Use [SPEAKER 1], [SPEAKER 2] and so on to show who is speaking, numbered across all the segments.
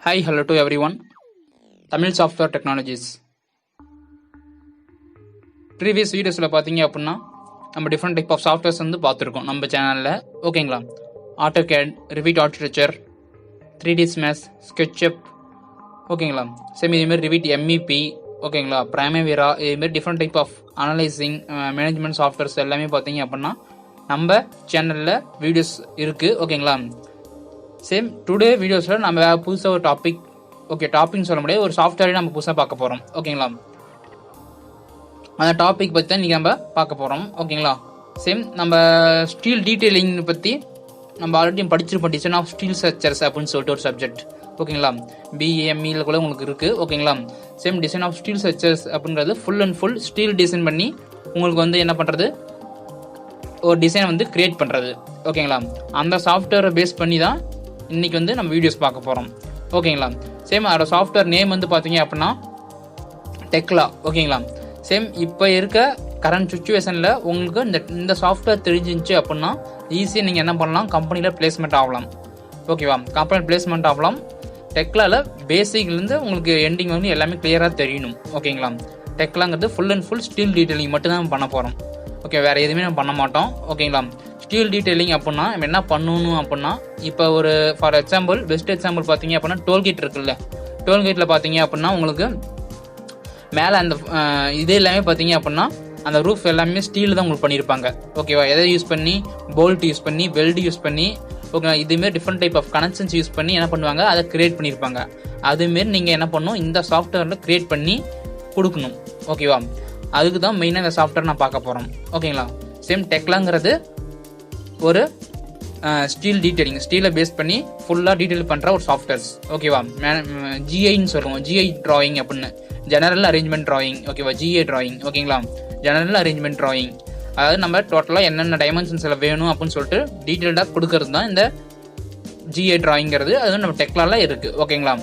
[SPEAKER 1] Hi, hello to everyone. Tamil Software Technologies. Previous videosல பாத்தீங்க அப்படின்னா நம்ம டிஃப்ரெண்ட் டைப் ஆஃப் சாஃப்ட்வேர்ஸ் வந்து பார்த்துருக்கோம் நம்ம சேனல்ல. ஓகேங்களா? AutoCAD, Revit Architecture, 3D Smash, SketchUp, ஓகேங்களா? சேம் இதே மாதிரி Revit MEP, ஓகேங்களா? Primavera, இதே மாதிரி different type of analysing management softwares எல்லாமே பார்த்தீங்க அப்படின்னா நம்ம சேனல்ல வீடியோஸ் இருக்கு. ஓகேங்களா? சேம் டுடே வீடியோஸில் நம்ம புதுசாக ஒரு டாபிக், ஓகே டாபிக்னு சொல்ல முடியாது, ஒரு சாஃப்ட்வேரே நம்ம புதுசாக பார்க்க போகிறோம். ஓகேங்களா? அந்த டாபிக் பற்றி தான் இன்றைக்கி நம்ம பார்க்க போகிறோம். ஓகேங்களா? சேம் நம்ம ஸ்டீல் டீட்டெயிலிங் பற்றி நம்ம ஆல்ரெடி படிச்சிருப்போம். டிசைன் ஆஃப் ஸ்டீல் ஸ்ட்ரக்சர்ஸ் அப்படின்னு சொல்லிட்டு ஒரு சப்ஜெக்ட். ஓகேங்களா? BAMEல கூட உங்களுக்கு இருக்குது. ஓகேங்களா? Same design of steel structures அப்படின்றது full and full steel design பண்ணி உங்களுக்கு வந்து என்ன பண்ணுறது, ஒரு டிசைன் வந்து கிரியேட் பண்ணுறது. ஓகேங்களா? அந்த சாஃப்ட்வேரை பேஸ் பண்ணி தான் இன்றைக்கி வந்து நம்ம வீடியோஸ் பார்க்க போகிறோம். ஓகேங்களா? சேம் அதோட சாஃப்ட்வேர் நேம் வந்து பார்த்தீங்க அப்படின்னா டெக்லா. ஓகேங்களா? சேம் இப்போ இருக்க கரண்ட் சுச்சுவேஷனில் உங்களுக்கு இந்த சாஃப்ட்வேர் தெரிஞ்சிருந்துச்சு அப்படின்னா ஈஸியாக நீங்கள் என்ன பண்ணலாம், கம்பெனியில் பிளேஸ்மெண்ட் ஆகலாம். ஓகேவா? கம்பெனியில் பிளேஸ்மெண்ட் ஆகலாம். டெக்லாவில் பேசிக்லேருந்து உங்களுக்கு எண்டிங் வந்து எல்லாமே கிளியராக தெரியணும். ஓகேங்களா? டெக்லாங்கிறது full and full steel detailing மட்டும் தான் பண்ண போகிறோம். ஓகே, வேறு எதுவுமே நம்ம பண்ண மாட்டோம். ஓகேங்களா? ஸ்டீல் டீட்டெயிலிங் அப்படின்னா நம்ம என்ன பண்ணணும் அப்படின்னா, இப்போ ஒரு ஃபார் எக்ஸாம்பிள், பெஸ்ட் எக்ஸாம்பிள் பார்த்தீங்க அப்படின்னா டோல்கேட் இருக்குல்ல, டோல்கேட்டில் பார்த்தீங்க அப்படின்னா உங்களுக்கு மேலே அந்த இது எல்லாமே பார்த்தீங்க அப்படின்னா அந்த ரூஃப் எல்லாமே ஸ்டீல் தான் உங்களுக்கு பண்ணியிருப்பாங்க. ஓகேவா? எதை யூஸ் பண்ணி, போல்ட் யூஸ் பண்ணி, வெல்டு யூஸ் பண்ணி, ஓகே இதுமாரி different type of connections use பண்ணி என்ன பண்ணுவாங்க, அதை கிரியேட் பண்ணியிருப்பாங்க. அதுமாரி நீங்கள் என்ன பண்ணணும், இந்த சாஃப்ட்வேரில் கிரியேட் பண்ணி கொடுக்கணும். ஓகேவா? அதுக்கு தான் மெயினாக இந்த சாஃப்ட்வேர் நான் பார்க்க போகிறோம். ஓகேங்களா? சேம் டெக்லாங்கிறது ஒரு ஸ்டீல் டீட்டெயிலிங், ஸ்டீலை பேஸ் பண்ணி ஃபுல்லாக டீட்டெயில் பண்ணுற ஒரு சாஃப்ட்வேர்ஸ். ஓகேவா? GIன்னு சொல்லுவோம், GI ட்ராயிங் அப்படின்னு, ஜெனரல் அரேஞ்ச்மெண்ட் ட்ராயிங். ஓகேவா? GI drawing. ஓகேங்களா? ஜெனரல் அரேஞ்ச்மெண்ட் ட்ராயிங், அதாவது நம்ம டோட்டலாக என்னென்ன டைமென்ஷன்ஸில் வேணும் அப்படின்னு சொல்லிட்டு டீட்டெயில்டாக கொடுக்கறது தான் இந்த GI ட்ராயிங்கிறது. அது நம்ம டெக்லாவில் இருக்குது. ஓகேங்களா?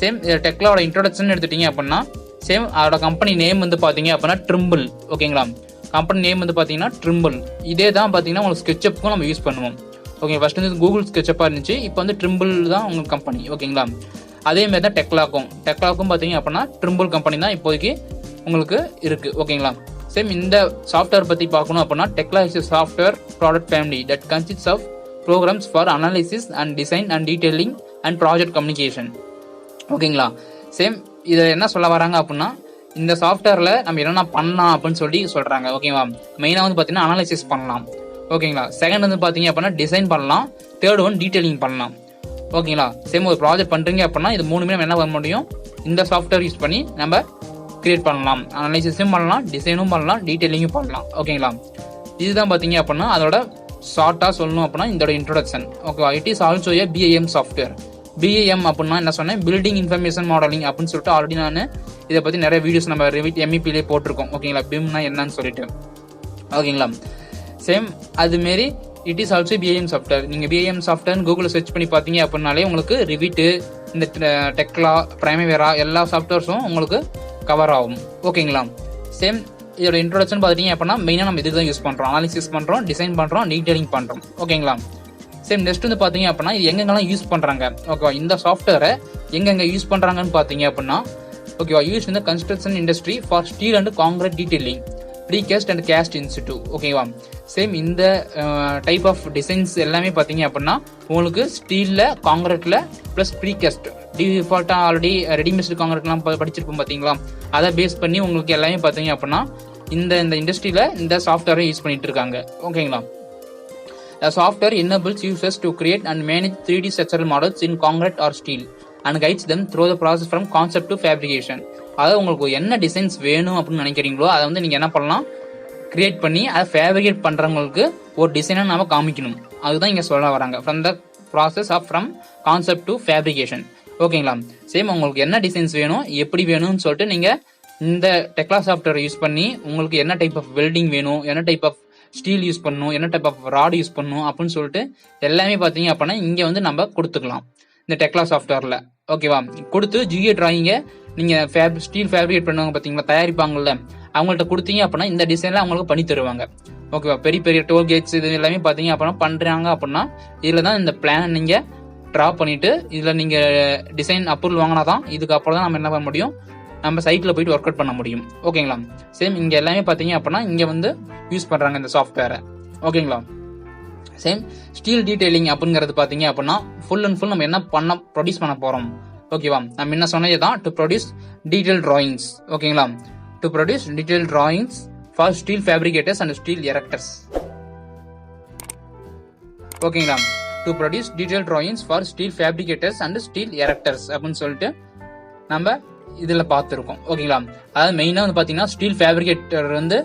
[SPEAKER 1] சேம் டெக்லாவோட இன்ட்ரோடக்ஷன் எடுத்துட்டீங்க அப்படின்னா, சேம் அதோட கம்பெனி நேம் வந்து பார்த்தீங்க அப்படின்னா ட்ரிம்பிள். ஓகேங்களா? கம்பெனி நேம் வந்து பார்த்தீங்கன்னா ட்ரிம்பிள். இதே தான் பார்த்தீங்கன்னா உங்களுக்கு ஸ்கெட்சப்புக்கும் நம்ம யூஸ் பண்ணுவோம். ஓகே, ஃபர்ஸ்ட் வந்து கூகுள் ஸ்கெட்சப்பாக இருந்துச்சு, இப்போ வந்து ட்ரிம்பிள் தான் உங்களுக்கு கம்பெனி. ஓகேங்களா? அதேமாதிரி தான் டெக்லாக்கும் பார்த்தீங்க அப்படின்னா ட்ரிம்பிள் கம்பெனி தான் இப்போதைக்கு உங்களுக்கு இருக்குது. ஓகேங்களா? சேம் இந்த சாஃப்ட்வேர் பற்றி பார்க்கணும் அப்படின்னா, Tekla is software product family that consists of programs for analysis and design and detailing and project communication. ஓகேங்களா? சேம் இதை என்ன சொல்ல வராங்க அப்படின்னா, இந்த சாஃப்ட்வேரில் நம்ம என்னென்ன பண்ணலாம் அப்படின்னு சொல்லி சொல்கிறாங்க. ஓகேவா? மெயினாக வந்து பார்த்தீங்கன்னா அனாலிசிஸ் பண்ணலாம். ஓகேங்களா? செகண்ட் வந்து பார்த்தீங்க அப்படின்னா டிசைன் பண்ணலாம். தேர்ட் ஒன் டீட்டெயிலிங் பண்ணலாம். ஓகேங்களா? சேம் ஒரு ப்ராஜெக்ட் பண்ணுறீங்க அப்படின்னா இது மூணுமே நம்ம என்ன பண்ண முடியும், இந்த சாஃப்ட்வேர் யூஸ் பண்ணி நம்ம கிரியேட் பண்ணலாம். அனாலிசிஸும் பண்ணலாம், டிசைனும் பண்ணலாம், டீட்டெயிலிங்கும் பண்ணலாம். ஓகேங்களா? இதுதான் பார்த்தீங்க அப்படின்னா அதோட ஷார்ட்டாக சொல்லணும் அப்படின்னா இதோட இன்ட்ரோடக்ஷன். ஓகேவா? It is also A BIM software. BIM அப்படின்னா என்ன சொன்னேன், பில்டிங் இன்ஃபர்மேஷன் மாடலிங் அப்படின்னு சொல்லிட்டு ஆல்ரெடி நான் இதை பற்றி நிறைய வீடியோஸ் நம்ம Revit MEPலே போட்டிருக்கோம். ஓகேங்களா? BIMனா என்னன்னு சொல்லிட்டு. ஓகேங்களா? சேம் அதுமாரி it is also BIM software. நீங்கள் BIM சாஃப்ட்வேர்னு கூகுளில் சர்ச் பண்ணி பார்த்தீங்க அப்படின்னாலே உங்களுக்கு ரிவிட்டு, இந்த டெக்லா, பிரைமவேரா எல்லா சாஃப்ட்வேர்ஸும் உங்களுக்கு கவர் ஆகும். ஓகேங்களா? சேம் இதோட இன்ட்ரோடக்ஷன் பார்த்துட்டீங்க அப்படின்னா மெயினாக நம்ம இதுக்கு தான் யூஸ் பண்ணுறோம். அனாலிசிஸ் பண்ணுறோம், டிசைன் பண்ணுறோம், டீட்டெயிலிங் பண்ணுறோம். ஓகேங்களா? சேம் நெக்ஸ்ட் வந்து பார்த்தீங்க அப்படின்னா இது எங்கெங்கெல்லாம் யூஸ் பண்ணுறாங்க, ஓகேவா, இந்த சாஃப்ட்வேரை எங்கெங்கே யூஸ் பண்ணுறாங்கன்னு பார்த்தீங்க அப்படின்னா, ஓகேவா, யூஸ் இந்த construction industry for steel and concrete detailing, precast and cost in-situ. ஓகேவா? சேம் இந்த டைப் ஆஃப் டிசைன்ஸ் எல்லாமே பார்த்தீங்க அப்படின்னா உங்களுக்கு ஸ்டீலில், காங்கிரீட்டில் ப்ளஸ் ப்ரீகாஸ்ட், டிஃபால்ட்டாக ஆல்ரெடி ரெடிமேட் காங்கிரீட்லாம் படிச்சிருப்போம் பார்த்தீங்களா, அதை பேஸ் பண்ணி உங்களுக்கு எல்லாமே பார்த்தீங்க அப்படின்னா இந்த இண்டஸ்ட்ரியில் இந்த சாஃப்ட்வேரை யூஸ் பண்ணிட்டு இருக்காங்க. ஓகேங்களா? The software enables users to create and manage 3D structural models in concrete or steel and guides them through the process from concept to fabrication. அதாவது உங்களுக்கு என்ன டிசைன்ஸ் வேணும் அப்படின்னு நினைக்கிறீங்களோ அதை வந்து நீங்கள் என்ன பண்ணலாம், கிரியேட் பண்ணி அதை ஃபேப்ரிகேட் பண்ணுறவங்களுக்கு ஒரு டிசைனை நம்ம காமிக்கணும். அதுதான் இங்கே சொல்ல வராங்க, from the process off from concept to fabrication. ஓகேங்களா? சேம் உங்களுக்கு என்ன டிசைன்ஸ் வேணும், எப்படி வேணும்னு சொல்லிட்டு நீங்கள் இந்த டெக்லா சாஃப்ட்வேர் யூஸ் பண்ணி உங்களுக்கு என்ன டைப் ஆஃப் வெல்டிங் வேணும், என்ன டைப் ஆஃப் ஸ்டீல் யூஸ் பண்ணணும், என்ன டைப் ஆஃப் ராட் யூஸ் பண்ணணும் அப்படின்னு சொல்லிட்டு எல்லாமே பார்த்தீங்க அப்படின்னா இங்கே வந்து நம்ம கொடுத்துக்கலாம் இந்த டெக்லா சாஃப்ட்வேரில். ஓகேவா? கொடுத்து GI ட்ராயிங்கை நீங்கள் ஸ்டீல் ஃபேப்ரிகேட் பண்ணுவாங்க பார்த்தீங்களா, தயாரிப்பாங்கல்ல, அவங்கள்ட்ட கொடுத்தீங்க அப்படின்னா இந்த டிசைனில் அவங்களுக்கு பண்ணி தருவாங்க. ஓகேவா? பெரிய பெரிய டோல் கேட்ஸ் இது எல்லாமே பார்த்தீங்க அப்படின்னா பண்ணுறாங்க அப்படின்னா இதில் தான் இந்த பிளான் நீங்கள் ட்ரா பண்ணிட்டு இதில் நீங்கள் டிசைன் அப்ரூவல் வாங்கினா தான் இதுக்கு அப்புறம் தான் நம்ம என்ன பண்ண முடியும், நம்ம சைட்டில் போயிட்டு ஒர்க் அவுட் பண்ண முடியும். ஓகேங்களா. சேம் இங்கே எல்லாமே பார்த்தீங்க அப்படின்னா இங்கே வந்து யூஸ் பண்ணுறாங்க இந்த சாஃப்ட்வேரை. ஓகேங்களா. சேம் ஸ்டீல் டீடைலிங் அப்படிங்கிறது பார்த்தீங்க அப்படின்னா ஃபுல் அண்ட் ஃபுல் நம்ம என்ன ப்ரொடியூஸ் பண்ண போகிறோம். ஓகேவா. நம்ம என்ன சொன்னது தான், டு ப்ரொடியூஸ் டீடைல் டிராயிங்ஸ். ஓகேங்களா. To produce detail drawings for steel fabricators and steel erectors. ஓகேங்களா. To produce detail drawings for steel fabricators and steel erectors அப்படின்னு சொல்லிட்டு நம்ம இதில் பார்த்துருக்கோம். ஓகேங்களா. அதாவது மெயினாக வந்து பார்த்தீங்கன்னா ஸ்டீல் ஃபேப்ரிகேட்டர் வந்து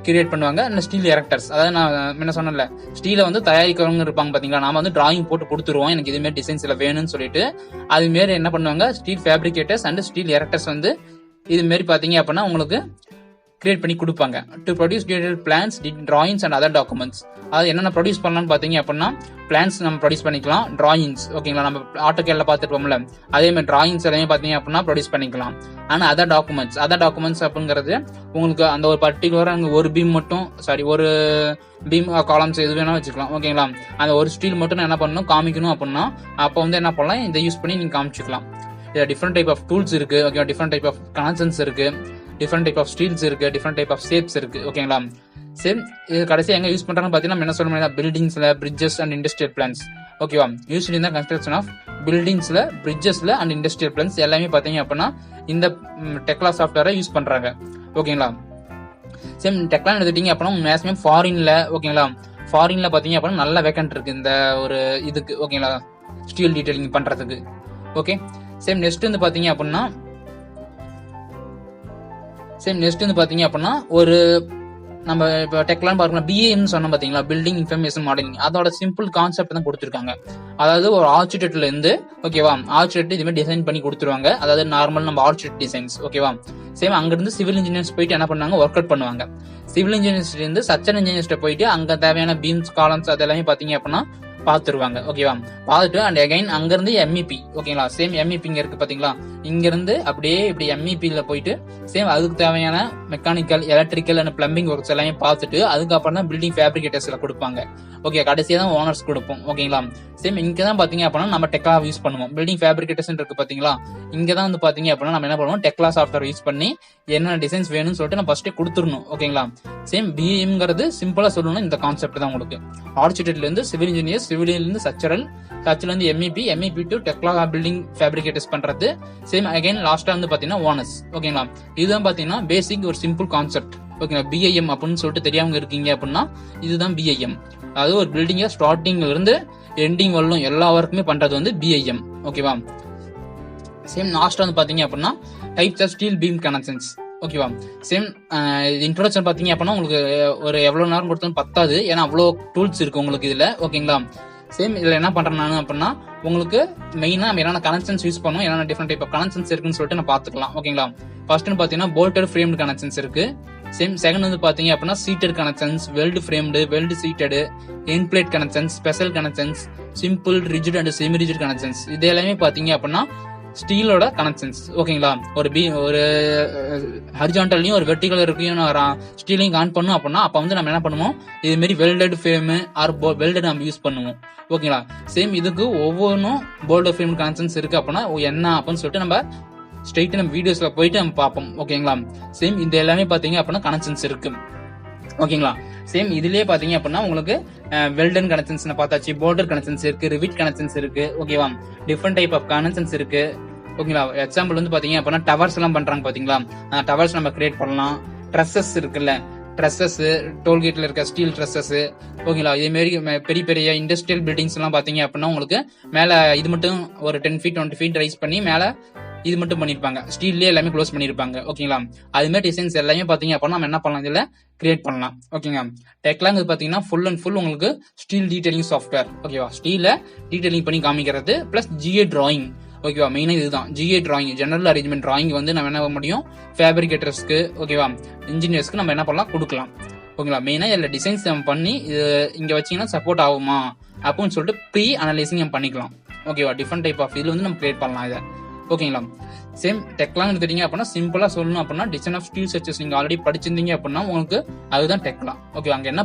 [SPEAKER 1] கிரியேட் பண்ணுவாங்க, அந்த ஸ்டீல் எரெக்டர்ஸ். அதாவது நான் என்ன சொன்னேன்ல, ஸ்டீலை வந்து தயாரிக்கிறவங்க இருப்பாங்க பார்த்தீங்களா, நாம வந்து டிராயிங் போட்டு கொடுத்துருவோம் எனக்கு இதுமாரி டிசைன்ஸ்ல வேணும்னு சொல்லிட்டு. அதுமாரி என்ன பண்ணுவாங்க, steel fabricators and steel erectors வந்து இதுமாரி பார்த்தீங்க அப்படின்னா உங்களுக்கு கிரியேட் பண்ணி கொடுப்பாங்க. To produce detail plans, drawings and other documents. அது என்னென்ன ப்ரொடியூஸ் பண்ணலாம்னு பார்த்தீங்க அப்படின்னா பிளான்ஸ் நம்ம ப்ரொடியூஸ் பண்ணிக்கலாம், டிராயிங்ஸ். ஓகேங்களா. நம்ம ஆட்டோகேட்ல பார்த்துருப்போம்ல, அதே மாதிரி டிராயிங்ஸ் எல்லாமே பார்த்தீங்க அப்படின்னா ப்ரொடியூஸ் பண்ணிக்கலாம். ஆனால் அதர் டாக்குமெண்ட்ஸ் அப்படிங்கிறது உங்களுக்கு அந்த ஒரு பர்டிகுலராக ஒரு பீம் மட்டும், ஒரு பீம் காலம்ஸ் எது வேணா வச்சுக்கலாம். ஓகேங்களா. அந்த ஒரு ஸ்டீல் மட்டும் என்ன பண்ணணும், காமிக்கணும் அப்படின்னா அப்போ வந்து என்ன பண்ணலாம், இதை யூஸ் பண்ணி நீங்கள் காமிச்சிக்கலாம். இதில் டிஃப்ரெண்ட் டைப் ஆஃப் டூல்ஸ் இருக்கு. Okay, different type of connections இருக்கு, டிஃப்ரெண்ட் டைப் ஆஃப் ஸ்டீல்ஸ் இருக்கு, டிஃப்ரெண்ட் டைப் ஆஃப் ஷேப்ஸ் இருக்கு. ஓகேங்களா. சேம் இது கடைசி எங்க யூஸ் பண்றாங்கன்னு பார்த்தீங்கன்னா என்ன சொல்ல முடியாது, பில்டிங்ஸ்ல, பிரிட்ஜஸ் அண்ட் இண்டஸ்ட்ரியல் பிளான்ஸ். ஓகேவா. யூஸ்வலி இந்த கன்ஸ்ட்ரக்ஷன் ஆஃப் பில்டிங்ஸ்ல, பிரிட்ஜஸ்ல அண்ட் இண்டஸ்ட்ரியல் பிளான்ஸ் எல்லாமே பார்த்தீங்க அப்படின்னா இந்த டெக்லா சாஃப்ட்வேரை யூஸ் பண்றாங்க. ஓகேங்களா. சேம் டெக்லா எடுத்துட்டீங்க அப்படின்னா மேக்ஸிமம் ஃபாரின்ல, ஓகேங்களா, ஃபாரின்ல பார்த்தீங்க அப்படின்னா நல்ல வேக்கன்ட் இருக்கு இந்த ஒரு இதுக்கு. ஓகேங்களா. ஸ்டீல் டீடைலிங் பண்றதுக்கு. ஓகே. சேம் நெக்ஸ்ட் வந்து பார்த்தீங்க அப்படின்னா ஒரு நம்ம இப்போ டெக்லான்னு பார்க்கலாம், பிஏன்னு சொன்னோம் பார்த்தீங்களா, பில்டிங் இன்ஃபர்மேஷன் மாடலிங். அதோட சிம்பிள் கான்செப்ட் தான் கொடுத்துருக்காங்க. அதாவது ஒரு ஆர்கிடெக்ட்ல இருந்து, ஓகேவா, ஆர்கிடெக்ட் இதுமாதிரி டிசைன் பண்ணி கொடுத்துருவாங்க. அதாவது நார்மல் நம்ம ஆர்கிடெக்ட் டிசைன்ஸ். ஓகேவா. சேம் அங்கிருந்து சிவில் இன்ஜினியர்ஸ் போயிட்டு என்ன பண்ணுவாங்க, ஒர்க் அவுட் பண்ணுவாங்க. சிவில் இன்ஜினியர்ஸ் இருந்து ஸ்ட்ரக்சர் இன்ஜினியர்ஸ் போயிட்டு அங்க தேவையான பீம்ஸ், காலம்ஸ் அதெல்லாமே பார்த்தீங்க அப்படின்னா பார்த்துருவாங்க. ஓகேவா. பார்த்துட்டு அண்ட் அகைன் அங்கிருந்து எம்இபி. ஓகேங்களா. சேம் எம்இபி இங்க இருக்கு பாத்தீங்களா, இங்க இருந்து அப்படியே இப்படி எம்இபில போயிட்டு சேம் அதுக்கு தேவையான mechanical, electrical and plumbing works எல்லாமே பார்த்துட்டு அதுக்கப்புறம் தான் பில்டிங் ஃபேப்ரிகேட்டர்ஸ்ல கொடுப்பாங்க. ஓகே, கடைசியா தான் ஓனர்ஸ் கொடுப்போம். ஓகேங்களா. சேம் இங்க தான் பாத்தீங்க அப்படின்னா நம்ம டெக்லா யூஸ் பண்ணுவோம். பில்டிங் ஃபேப்ரிகேட்டர்ஸ் இருக்கு பாத்தீங்களா, இங்க தான் வந்து பாத்தீங்க அப்படின்னா நம்ம என்ன பண்ணுவோம், டெக்லா சாஃப்ட்வேர் யூஸ் பண்ணி என்ன டிசைன்ஸ் வேணும்னு சொல்லிட்டு நம்ம ஃபர்ஸ்ட் கொடுத்துடணும். ஓகேங்களா. சேம் பிஎம்ங்கிறது சிம்பிளா சொல்லணும், இந்த கான்செப்ட் தான் உங்களுக்கு. ஆர்கிடெக்ட்ல இருந்து சிவில் இன்ஜினியர், சிவில் இருந்து ஸ்ட்ரக்சரல், ஸ்ட்ரக்சர்ல இருந்து எம்இபி டு டெக்லா பில்டிங் ஃபேப்ரிகேட்டர்ஸ் பண்றது. சேம் அகைன் லாஸ்டா வந்து பாத்தீங்கன்னா ஓனர்ஸ். ஓகேங்களா. இதுதான் பாத்தீங்கன்னா பேசிக் ஒரு சிம்பிள் கான்செப்ட். ஓகேங்களா. பிஐஎம் அப்படின்னு சொல்லிட்டு தெரியாம இருக்கீங்க அப்படின்னா இதுதான் பிஐஎம். அதாவது ஒரு பில்டிங்க ஸ்டார்டிங்ல இருந்து எண்டிங் வரலும் எல்லா ஒர்க்குமே பண்றது வந்து பிஐஎம். ஓகேவா. சேம் லாஸ்ட் வந்து பாத்தீங்க அப்படின்னா types of steel beam connections. ஓகேவா. சேம் இன்ட்ரோடக்ஷன் பாத்தீங்க அப்படின்னா உங்களுக்கு ஒரு எவ்வளவு நேரம் கொடுத்தாலும் பத்தாது, ஏன்னா அவ்வளோ டூல்ஸ் இருக்கு உங்களுக்கு இதுல. ஓகேங்களா. சேம் இதுல என்ன பண்றேன் நான் அப்படின்னா உங்களுக்கு மெயினா நம்ம என்னென்ன கனெக்ஷன்ஸ் யூஸ் பண்ணுவோம், என்னென்ன டிஃப்ரெண்ட் டைப் ஆஃப் கனெக்ஷன்ஸ் இருக்குன்னு சொல்லிட்டு நான் பாத்துக்கலாம். ஓகேங்களா. ஃபர்ஸ்ட் பாத்தீங்கன்னா போல்டட் ஃப்ரேம்டு கனெக்ஷன்ஸ் இருக்கு. சேம் செகண்ட் வந்து பாத்தீங்க அப்படின்னா seated connections, welded framed, welded seated, end plate connections, special connections, simple, rigid and semi rigid connections. இது எல்லாமே பாத்தீங்க அப்படின்னா ஸ்டீலோட கனெக்ஷன்ஸ். ஓகேங்களா. ஒரு ஹரிஜான்டல்லையும் ஒரு வெர்டிகல் இருக்கும் ஸ்டீலையும் கான் பண்ணும் அப்படின்னா அப்ப வந்து நம்ம என்ன பண்ணுவோம், இது மாதிரி வெல்டட் ஃப்ரேம் ஆர் வெல்டட் நம்ம யூஸ் பண்ணுவோம். ஓகேங்களா. சேம் இதுக்கு ஒவ்வொன்றும் போல்டட் ஃப்ரேம் கனெக்ஷன்ஸ் இருக்கு அப்படின்னா என்ன அப்படின்னு சொல்லிட்டு நம்ம ஸ்ட்ரெயிட் நம்ம வீடியோஸ்ல போயிட்டு நம்ம பார்ப்போம். ஓகேங்களா. சேம் இந்த எல்லாமே பாத்தீங்க அப்படின்னா கனெக்ஷன்ஸ் இருக்கு. ஓகேங்களா. சேம் இதுலயே பாத்தீங்க அப்படின்னா உங்களுக்கு வெல்டன் கனெக்ஷன்ஸ் பார்த்தாச்சு, போல்டர் கனெக்ஷன்ஸ் இருக்கு, ரிவிட் கனெக்ஷன்ஸ் இருக்கு. ஓகேவா. டிஃப்ரெண்ட் டைப் ஆஃப் கனெக்ஷன்ஸ் இருக்கு. ஓகேங்களா. எக்ஸாம்பிள் வந்து பாத்தீங்க அப்படின்னா டவர்ஸ் எல்லாம் பண்றாங்க பாத்தீங்களா, டவர்ஸ் நம்ம கிரியேட் பண்ணலாம். ட்ரெஸ்ஸஸ் இருக்குல்ல, ட்ரெஸ்ஸஸ், டோல்கேட்ல இருக்க ஸ்டீல் ட்ரெஸ்ஸஸ். ஓகேங்களா. இதே மாதிரி பெரிய பெரிய இண்டஸ்ட்ரியல் பில்டிங்ஸ் எல்லாம் பாத்தீங்க அப்படின்னா உங்களுக்கு மேல இது மட்டும் ஒரு 10 feet 20 feet ரைஸ் பண்ணி மேல இது மட்டும் பண்ணிருப்பாங்க, ஸ்டீல்லே எல்லாமே க்ளோஸ் பண்ணிருப்பாங்க. ஓகேங்களா. அது மாதிரி டிசைன்ஸ் எல்லாமே பாத்தீங்க அப்படின்னா நம்ம என்ன பண்ணலாம், இதுல கிரியேட் பண்ணலாம். ஓகேங்களா. டெக்லாங்க பாத்தீங்கன்னா ஃபுல் அண்ட் ஃபுல் உங்களுக்கு ஸ்டீல் டீடைலிங் சாஃப்ட்வேர். ஓகேவா. ஸ்டீல டீடைலிங் பண்ணி காமிக்கிறது பிளஸ் ஜிஏ டிராயிங். ஓகேவா. மெயினா இதுதான் GA drawing, general arrangement drawing வந்து நம்ம என்ன பண்ண முடியும், ஃபேப்ரிகேட்டர்ஸ்க்கு, ஓகேவா, இன்ஜினியர்ஸ்க்கு நம்ம என்ன பண்ணலாம், கொடுக்கலாம். ஓகேங்களா. மெயினா இதுல டிசைன்ஸ் நம்ம பண்ணி இது இங்க வச்சீங்கன்னா சப்போர்ட் ஆகுமா அப்படின்னு சொல்லிட்டு ப்ரீ அனலைசிங் நம்ம பண்ணிக்கலாம். ஓகேவா. டிஃப்ரெண்ட் டைப் ஆஃப் இதுல வந்து நம்ம கிரியேட் பண்ணலாம் இதை. ஓகேங்களா. சேம் டெக்லான்னு எடுத்துட்டீங்க அப்படின்னா சிம்பிளா சொல்லணும் அப்படின்னா டிசைன் ஆஃப் ஸ்டீல் ஸ்ட்ரக்சர்ஸ் நீங்க ஆல்ரெடி படிச்சிருந்தீங்க அப்படின்னா உங்களுக்கு அதுதான் டெக்லா. ஓகே. அங்க என்ன